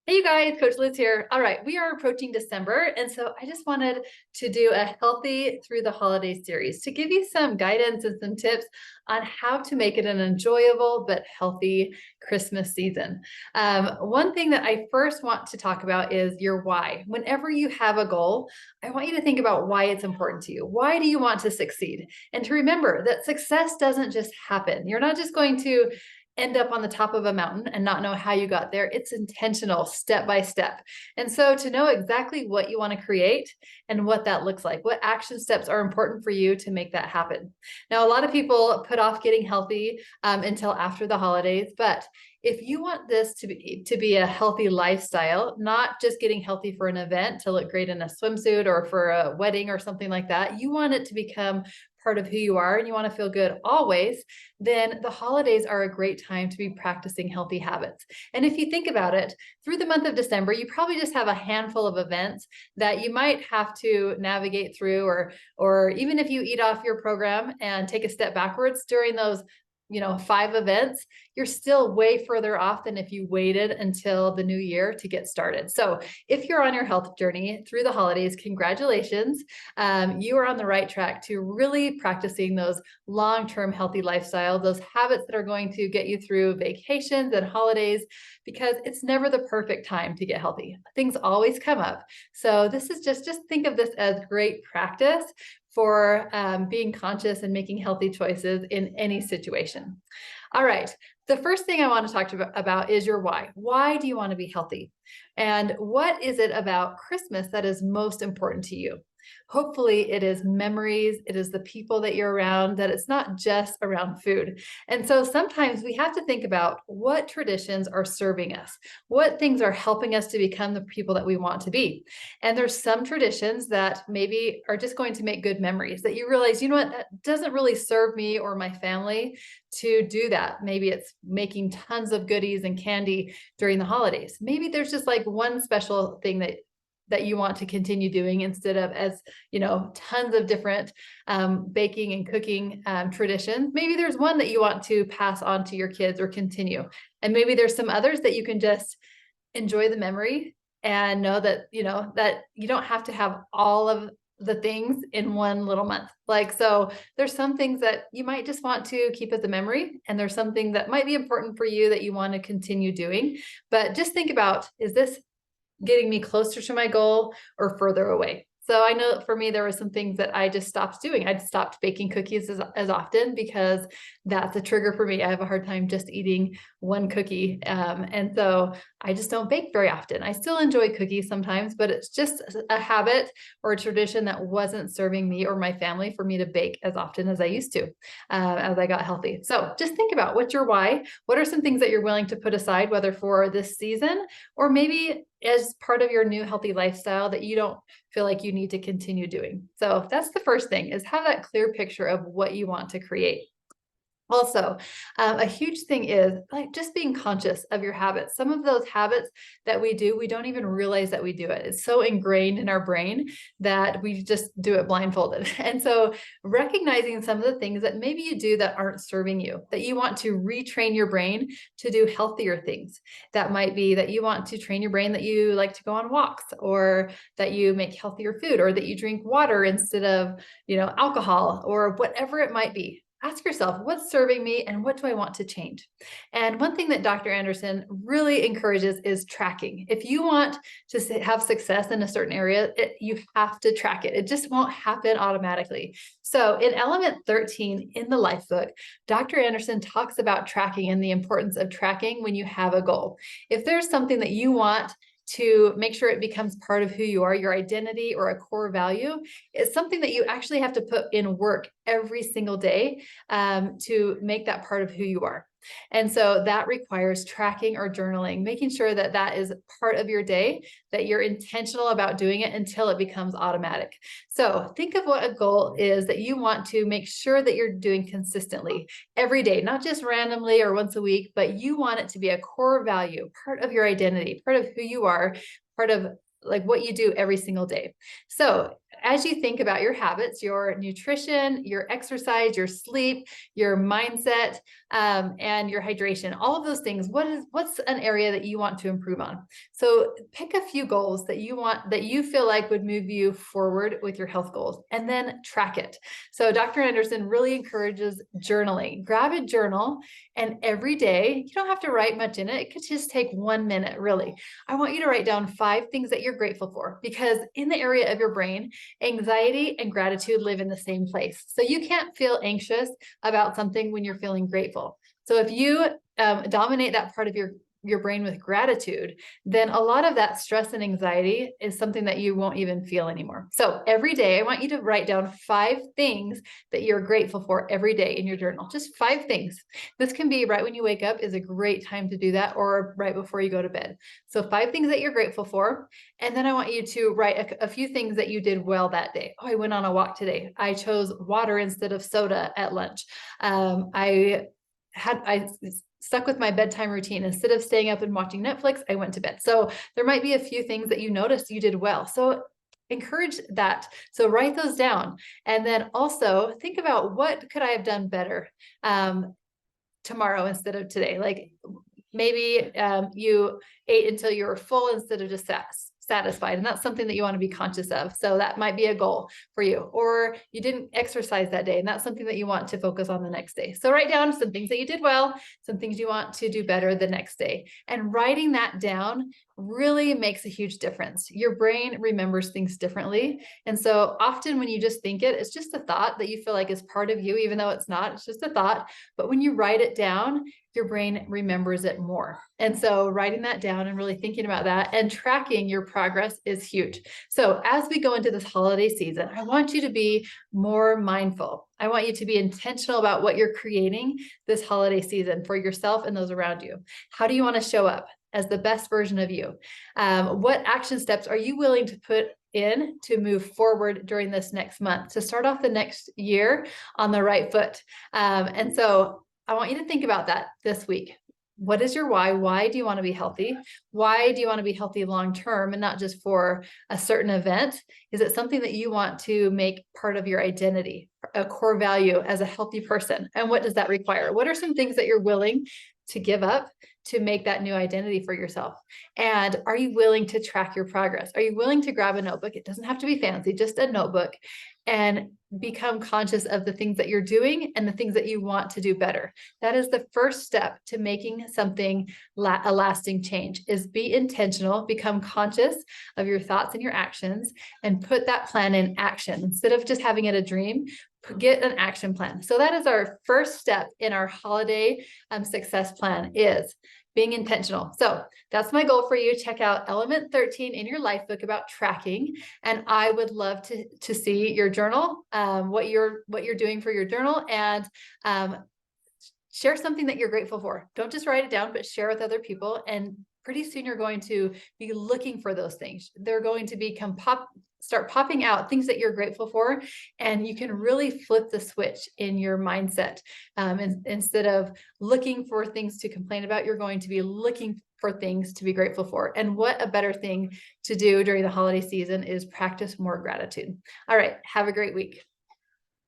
Hey you guys, Coach Liz here. All right, we are approaching December, and so I just wanted to do a healthy through the holiday series to give you some guidance and some tips on how to make it an enjoyable but healthy Christmas season. One thing that I first want to talk about is your why. Whenever you have a goal, I want you to think about why it's important to you. Why do you want to succeed? And to remember that success doesn't just happen. You're not just going to end up on the top of a mountain and not know how you got there. It's intentional, step by step. And so to know exactly what you want to create and what that looks like, what action steps are important for you to make that happen. Now, a lot of people put off getting healthy until after the holidays, but if you want this to be a healthy lifestyle, not just getting healthy for an event to look great in a swimsuit or for a wedding or something like that, you want it to become part of who you are and you want to feel good always, then the holidays are a great time to be practicing healthy habits. And if you think about it, through the month of December, you probably just have a handful of events that you might have to navigate through, or even if you eat off your program and take a step backwards during those 5 events, you're still way further off than if you waited until the new year to get started. So if you're on your health journey through the holidays, congratulations. You are on the right track to really practicing those long-term healthy lifestyles, those habits that are going to get you through vacations and holidays, because it's never the perfect time to get healthy. Things always come up. So this is just think of this as great practice for being conscious and making healthy choices in any situation. All right. The first thing I want to talk to you about is your why. Why do you want to be healthy? And what is it about Christmas that is most important to you? Hopefully it is memories, it is the people that you're around, that it's not just around food. And so sometimes we have to think about what traditions are serving us, what things are helping us to become the people that we want to be. And there's some traditions that maybe are just going to make good memories that you realize, you know what, that doesn't really serve me or my family to do that. Maybe it's making tons of goodies and candy during the holidays. Maybe there's just like one special thing that you want to continue doing instead of tons of different baking and cooking traditions. Maybe there's one that you want to pass on to your kids or continue. And maybe there's some others that you can just enjoy the memory and know that, that you don't have to have all of the things in one little month. So there's some things that you might just want to keep as a memory, and there's something that might be important for you that you want to continue doing. But just think about, is this getting me closer to my goal or further away? So I know for me, there were some things that I just stopped doing. I stopped baking cookies as often because that's a trigger for me. I have a hard time just eating one cookie. And so I just don't bake very often. I still enjoy cookies sometimes, but it's just a habit or a tradition that wasn't serving me or my family for me to bake as often as I used to as I got healthy. So just think about what's your why. What are some things that you're willing to put aside, whether for this season or maybe as part of your new healthy lifestyle that you don't feel like you need to continue doing. So that's the first thing, is have that clear picture of what you want to create. Also, a huge thing is just being conscious of your habits. Some of those habits that we do, we don't even realize that we do it. It's so ingrained in our brain that we just do it blindfolded. And so recognizing some of the things that maybe you do that aren't serving you, that you want to retrain your brain to do healthier things. That might be that you want to train your brain that you like to go on walks, or that you make healthier food, or that you drink water instead of, alcohol, or whatever it might be. Ask yourself, what's serving me and what do I want to change? And one thing that Dr. Anderson really encourages is tracking. If you want to have success in a certain area, you have to track it. It just won't happen automatically. So in element 13 in the life book, Dr. Anderson talks about tracking and the importance of tracking when you have a goal. If there's something that you want to make sure it becomes part of who you are, your identity or a core value, it's something that you actually have to put in work every single day to make that part of who you are. And so that requires tracking or journaling, making sure that that is part of your day, that you're intentional about doing it until it becomes automatic. So think of what a goal is that you want to make sure that you're doing consistently every day, not just randomly or once a week, but you want it to be a core value, part of your identity, part of who you are, part of what you do every single day. So as you think about your habits, your nutrition, your exercise, your sleep, your mindset, and your hydration, all of those things, what's an area that you want to improve on? So pick a few goals that you feel like would move you forward with your health goals, and then track it. So Dr. Anderson really encourages journaling. Grab a journal, and every day, you don't have to write much in it. It could just take 1 minute, really. I want you to write down 5 things that you're grateful for, because in the area of your brain, anxiety and gratitude live in the same place. So you can't feel anxious about something when you're feeling grateful. So if you dominate that part of your brain with gratitude, then a lot of that stress and anxiety is something that you won't even feel anymore. So every day, I want you to write down 5 things that you're grateful for every day in your journal. Just 5 things. This can be right when you wake up is a great time to do that, or right before you go to bed. So 5 things that you're grateful for. And then I want you to write a few things that you did well that day. Oh, I went on a walk today. I chose water instead of soda at lunch. I stuck with my bedtime routine. Instead of staying up and watching Netflix, I went to bed. So there might be a few things that you noticed you did well. So encourage that. So write those down. And then also think about, what could I have done better tomorrow instead of today? Like maybe you ate until you were full instead of just satisfied. And that's something that you want to be conscious of. So that might be a goal for you. Or you didn't exercise that day, and that's something that you want to focus on the next day. So write down some things that you did well, some things you want to do better the next day. And writing that down really makes a huge difference. Your brain remembers things differently. And so often when you just think it, it's just a thought that you feel like is part of you, even though it's not, it's just a thought. But when you write it down, your brain remembers it more. And so writing that down and really thinking about that and tracking your progress is huge. So as we go into this holiday season, I want you to be more mindful. I want you to be intentional about what you're creating this holiday season for yourself and those around you. How do you want to show up as the best version of you? What action steps are you willing to put in to move forward during this next month, to start off the next year on the right foot? And so I want you to think about that this week. What is your why? Why do you want to be healthy? Why do you want to be healthy long-term and not just for a certain event? Is it something that you want to make part of your identity, a core value as a healthy person? And what does that require? What are some things that you're willing to give up to make that new identity for yourself? And are you willing to track your progress? Are you willing to grab a notebook? It doesn't have to be fancy, just a notebook, and become conscious of the things that you're doing and the things that you want to do better. That is the first step to making something a lasting change, is be intentional, become conscious of your thoughts and your actions, and put that plan in action. Instead of just having it a dream, get an action plan. So that is our first step in our holiday success plan, is being intentional. So that's my goal for you. Check out element 13 in your life book about tracking. And I would love to see your journal, what you're doing for your journal, and share something that you're grateful for. Don't just write it down, but share with other people. And pretty soon you're going to be looking for those things. They're going to start popping out, things that you're grateful for, and you can really flip the switch in your mindset. Instead of looking for things to complain about, you're going to be looking for things to be grateful for. And what a better thing to do during the holiday season is practice more gratitude. All right, have a great week.